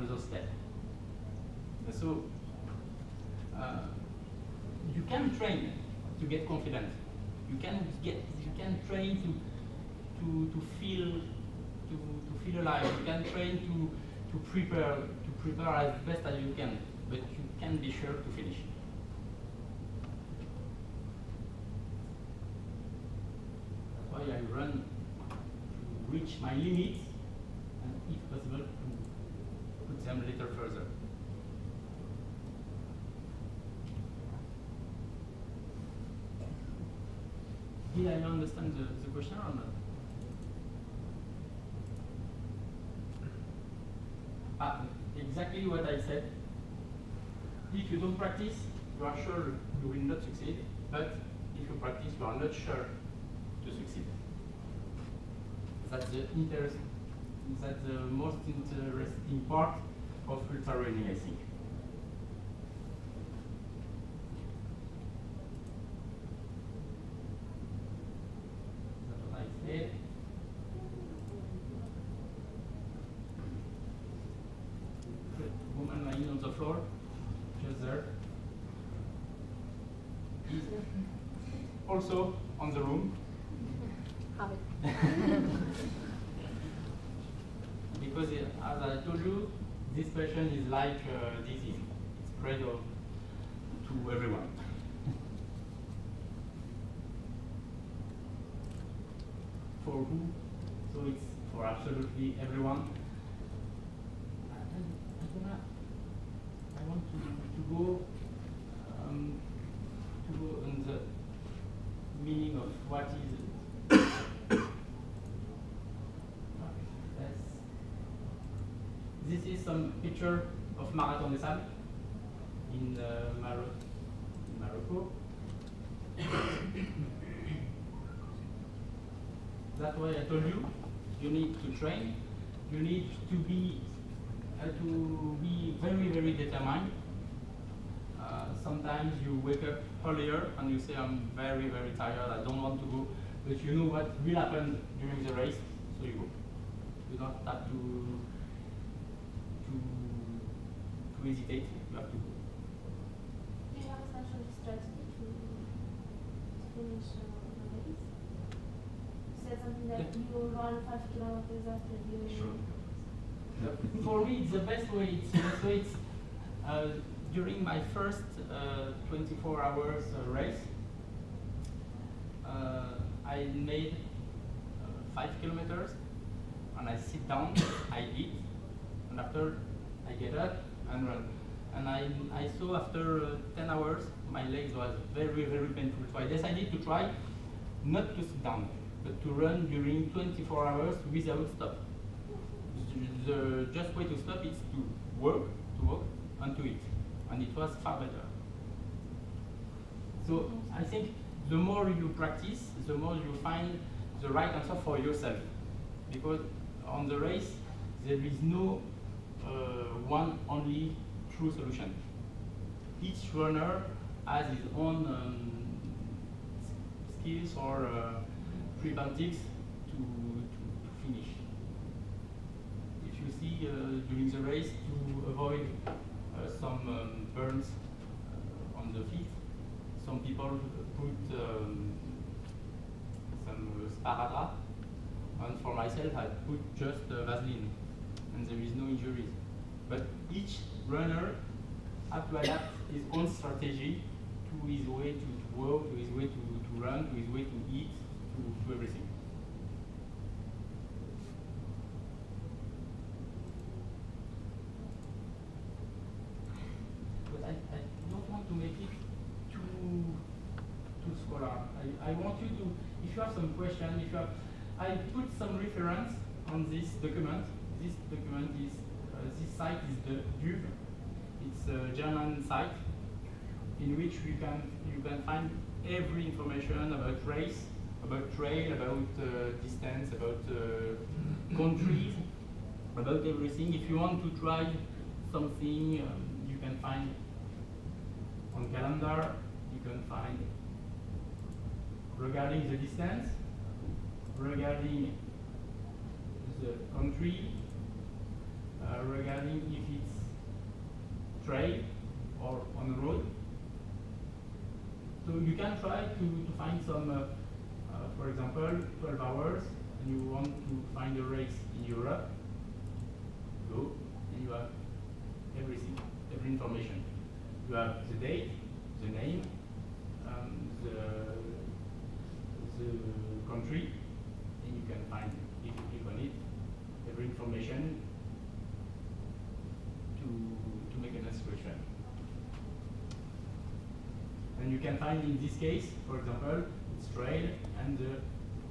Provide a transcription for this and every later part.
another step. So you can train to get confident. You can train to feel alive. You can train to prepare as best as you can, but you can be sure to finish. That's why I run to reach my limits, and if possible to put them a little further. Did I understand the question or not? Exactly what I said. If you don't practice, you are sure you will not succeed. But if you practice, you are not sure to succeed. That's the most interesting part of ultra running, I think. That's what I said. Woman lying on the floor, just there. He's also on the room. Because as I told you, this patient is like disease. It's spread to everyone. For who? So it's for absolutely everyone. I want to go on the meaning of what is this is some picture of Marathon des Sables in Morocco. That's why I told you, you need to train, you need to be very, very determined. Sometimes you wake up earlier and you say, I'm very, very tired, I don't want to go, but you know what will happen during the race, so you go. You don't have to hesitate, you have to go. Do you have a special strategy to finish the race? You said something that you run 5 kilometers after you... Sure. For me, it's the best way. It's during my first 24 hours race, I made 5 kilometers, and I sit down, I eat, and after I get up and run. And I saw after 10 hours, my legs was very, very painful. So I decided to try not to sit down, but to run during 24 hours without stop. The just way to stop is to walk, and to eat, and it was far better. So I think the more you practice, the more you find the right answer for yourself, because on the race there is no one only true solution. Each runner has his own skills or preventives to finish. You see during the race to avoid some burns on the feet. Some people put some sparadrap, and for myself I put just Vaseline, and there is no injuries. But each runner has to adapt his own strategy to his way to walk, to his way to run, to his way to eat, to everything. I don't want to make it too scholar. I want you to, if you have some question, I put some reference on this document. This document is, this site is the DUV. It's a German site in which you can find every information about race, about trail, about distance, about countries, about everything. If you want to try something, you can find on calendar, you can find regarding the distance, regarding the country, regarding if it's trail or on road. So you can try to find some, for example, 12 hours, and you want to find a race in Europe. Go, and you have everything, every information. You have the date, the name, the country, and you can find, if you click on it, every information to make an illustration. And you can find in this case, for example, it's trail and the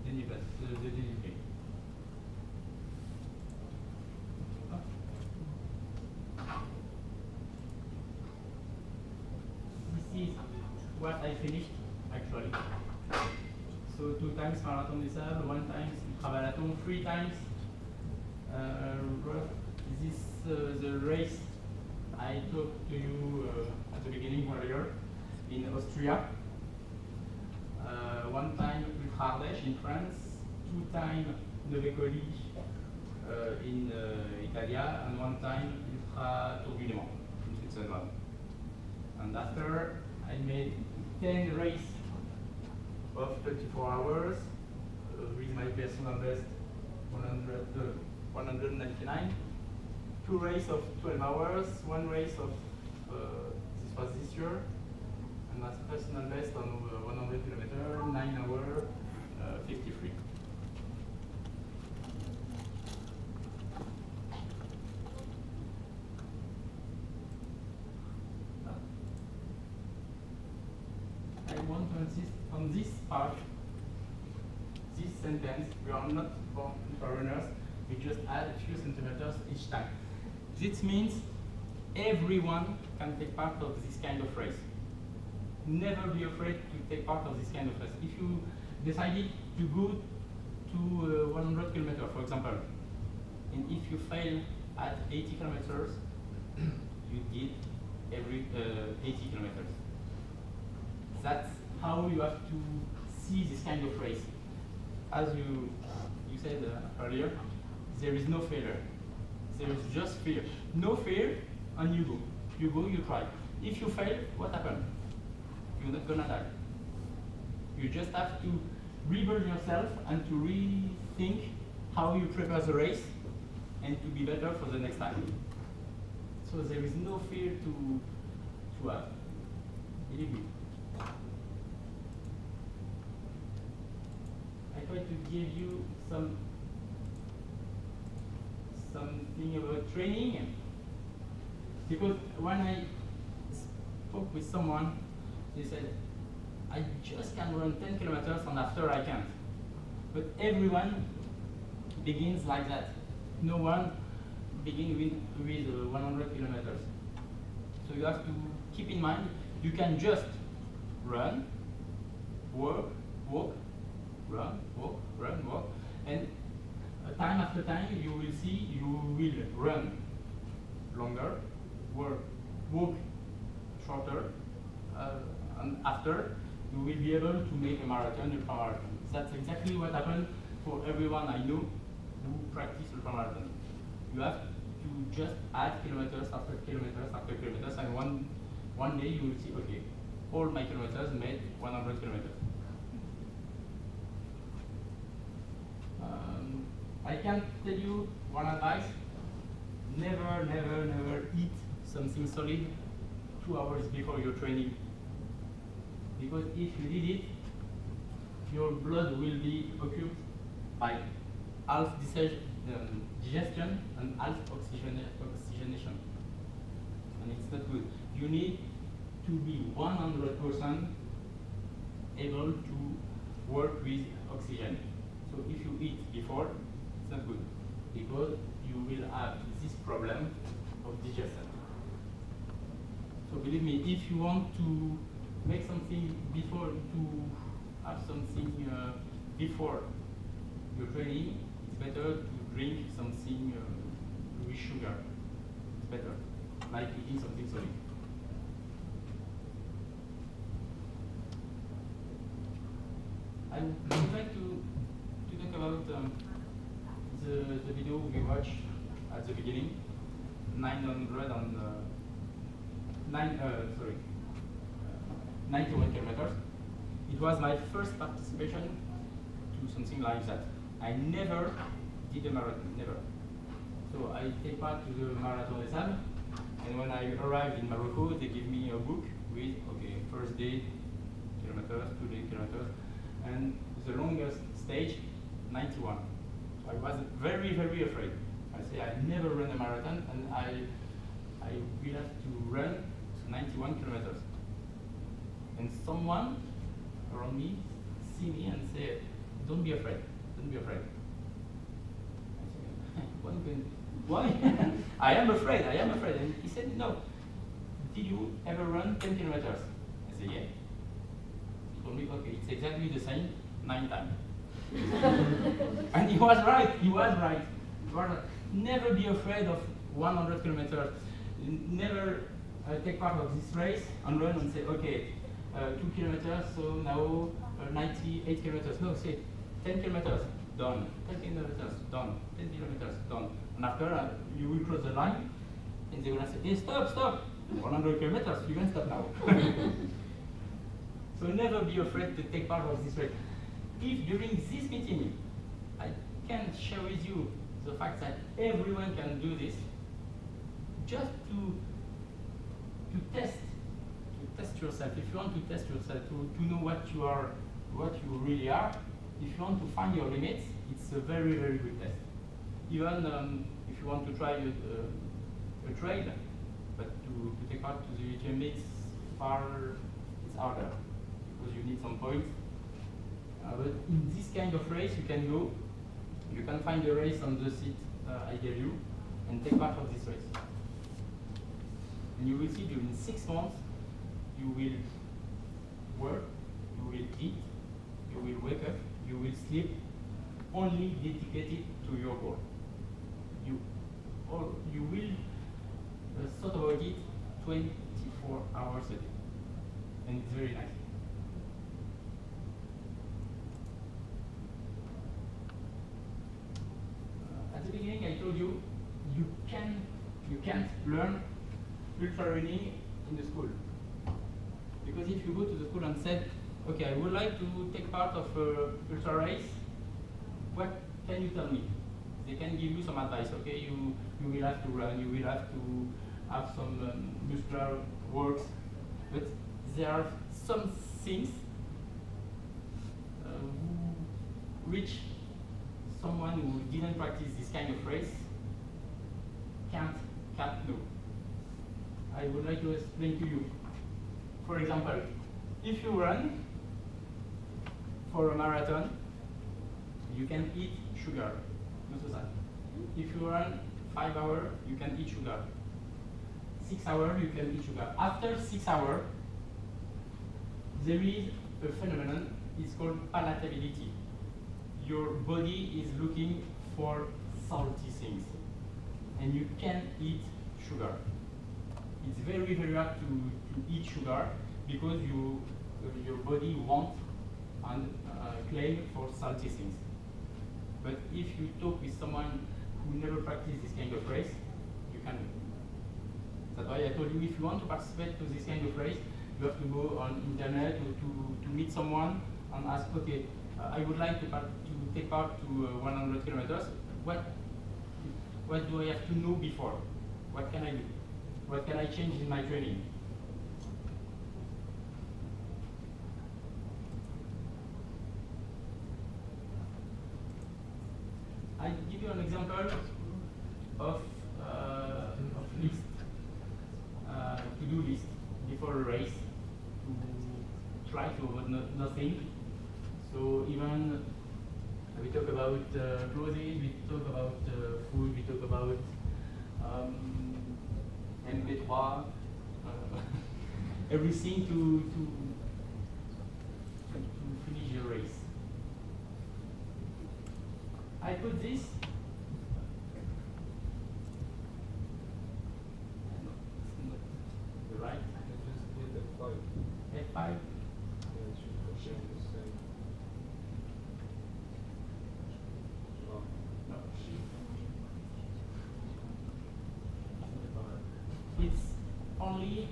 display. This is what I finished actually. So 2 times Marathon des Sables, 1 times Ultramarathon, 3 times. This the race I talked to you at the beginning earlier in Austria. 1 time Ultra Ardèche in France, 2 times Nove Colli in Italia, and 1 time Ultra Tour du Léman in Switzerland. And after I made 10 races of 24 hours with my personal best 199, 2 races of 12 hours, 1 race of this was this year, and that's personal best on 100 kilometers, 9 hours, 53. I want to insist on this part, this sentence. We are not born runners, we just add a few centimeters each time. This means everyone can take part of this kind of race. Never be afraid to take part of this kind of race. If you decided to go to 100 kilometers, for example, and if you fail at 80 kilometers, you did every 80 kilometers. That's how you have to see this kind of race. As you said earlier, there is no failure. There is just fear. No fear, and you go. You go, you try. If you fail, what happens? You're not gonna die. You just have to rebuild yourself and to rethink how you prepare the race and to be better for the next time. So there is no fear to have. Believe me. I try to give you something about training, because when I spoke with someone, they said, I just can run 10 kilometers and after I can't. But everyone begins like that. No one begins with 100 kilometers. So you have to keep in mind, you can just run, walk, run, walk, and time after time you will see you will run longer, walk shorter, and after you will be able to make a marathon, ultramarathon. That's exactly what happened for everyone I know who practice ultramarathon. You have to just add kilometers after kilometers after kilometers, and one day you will see, okay, all my kilometers made 100 kilometers. I can tell you one advice: never eat something solid 2 hours before your training. Because if you did it, your blood will be occupied by half digestion and half oxygenation. And it's not good. You need to be 100% able to work with oxygen. So if you eat before, it's not good, because you will have this problem of digestion. So believe me, if you want to make something before, to have something before your training, it's better to drink something with sugar. It's better, like eating something solid. I would like to talk about the video we watched at the beginning. 900 and 91 kilometers. It was my first participation to something like that. I never did a marathon, never. So I take part to the Marathon des Sables, and when I arrived in Morocco, they give me a book with, okay, first day, kilometers, 2 day kilometers, and the longest stage, 91. So I was very, very afraid. I say I never run a marathon, and I will have to run 91 kilometers. And someone around me see me and say, don't be afraid, don't be afraid. I say, why? I am afraid. And he said, no. Did you ever run 10 kilometers? I said, yeah. He told me, okay, it's exactly the same, 9 times. And he was right. Never be afraid of 100 kilometers. Never take part of this race and run and say, okay, 2 kilometers, so now 98 kilometers. No, say 10 kilometers, done. 10 kilometers, done. 10 kilometers, done. And after you will cross the line, and they will say, hey, stop. 100 kilometers, you can stop now. So never be afraid to take part of this race. If during this meeting, I can share with you the fact that everyone can do this, just to test yourself. If you want to test yourself, to know what you really are, if you want to find your limits, it's a very, very good test. Even if you want to try a trail, but to take part to the UTMB, it's harder because you need some points. But in this kind of race, you can find a race on the seat I gave you, and take part of this race. And you will see during 6 months, you will work, you will eat, you will wake up, you will sleep, only dedicated to your goal. You will thought about it 24 hours a day, and it's very nice. At the beginning, I told you you can't learn ultra running in the school, because if you go to the school and said, okay, I would like to take part of ultra race, what can you tell me? They can give you some advice. Okay, you will have to run, you will have to have some muscular works, but there are some things which someone who didn't practice this kind of race can't know. I would like to explain to you. For example, if you run for a marathon, you can eat sugar. If you run 5 hours, you can eat sugar. 6 hours, you can eat sugar. After 6 hours, there is a phenomenon, it's called palatability. Your body is looking for salty things, and you can eat sugar. It's very, very hard to eat sugar because your body wants and claim for salty things. But if you talk with someone who never practiced this kind of race, you can. That's why I told you, if you want to participate to this kind of race, you have to go on internet or to meet someone and ask, okay, I would like to take part to 100 kilometers. What do I have to know before? What can I do? What can I change in my training? I give you an example of list, to-do list before a race, to try to avoid nothing. So even we talk about clothes, we talk about food, we talk about MP3, everything to finish your race. I put this. The right. Just hit F5. F5. Yeah, it should show the same. Oh. No. only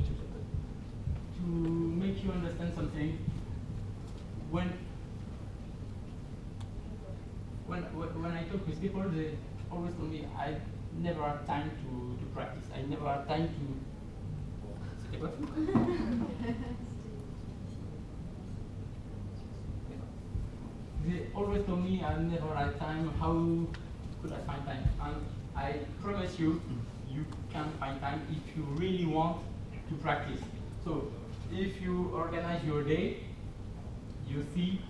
to make you understand something. When I talk with people, they always tell me I never have time to practice. I never have time to. C'était quoi? They always tell me I never have time. How could I find time? And I promise you, you can find time if you really want to practice. So if you organize your day, you see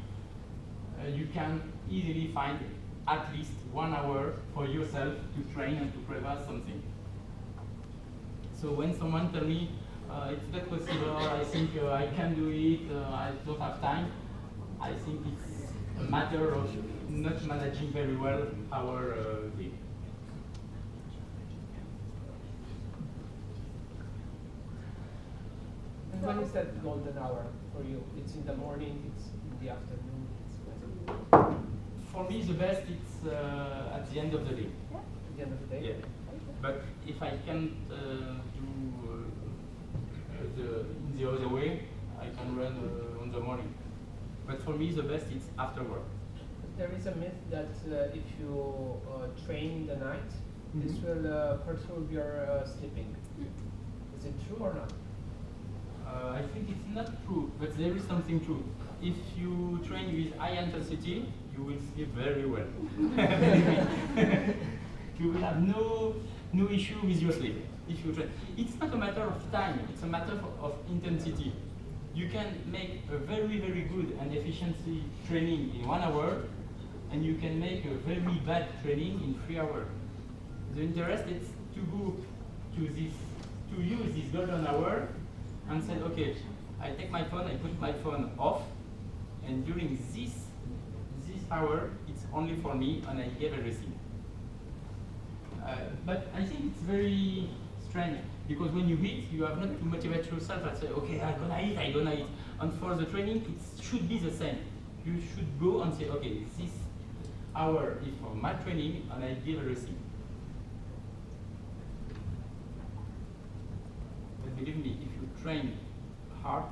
you can easily find at least 1 hour for yourself to train and to prepare something. So when someone tells me it's not possible, I think I can do it, I don't have time, I think it's a matter of not managing very well our day. And when is that golden hour for you? It's in the morning, it's in the afternoon, it's when? For me, the best it's at the end of the day. At the end of the day? Yeah. But if I can't do in the other way, I can run on the morning. But for me, the best is after work. There is a myth that if you train in the night, this will perturb your sleeping. Is it true or not? I think it's not true, but there is something true. If you train with high intensity, you will sleep very well. You will have no issue with your sleep if you train. It's not a matter of time, it's a matter of intensity. You can make a very, very good and efficiency training in 1 hour, and you can make a very bad training in 3 hours. The interest is to go to use this golden hour and say, okay, I take my phone, I put my phone off, and during this hour, it's only for me, and I give everything. But I think it's very strange, because when you eat, you have not to motivate yourself and say, okay, I'm gonna eat. And for the training, it should be the same. You should go and say, okay, this hour is for my training, and I give everything. But believe me, if you train hard,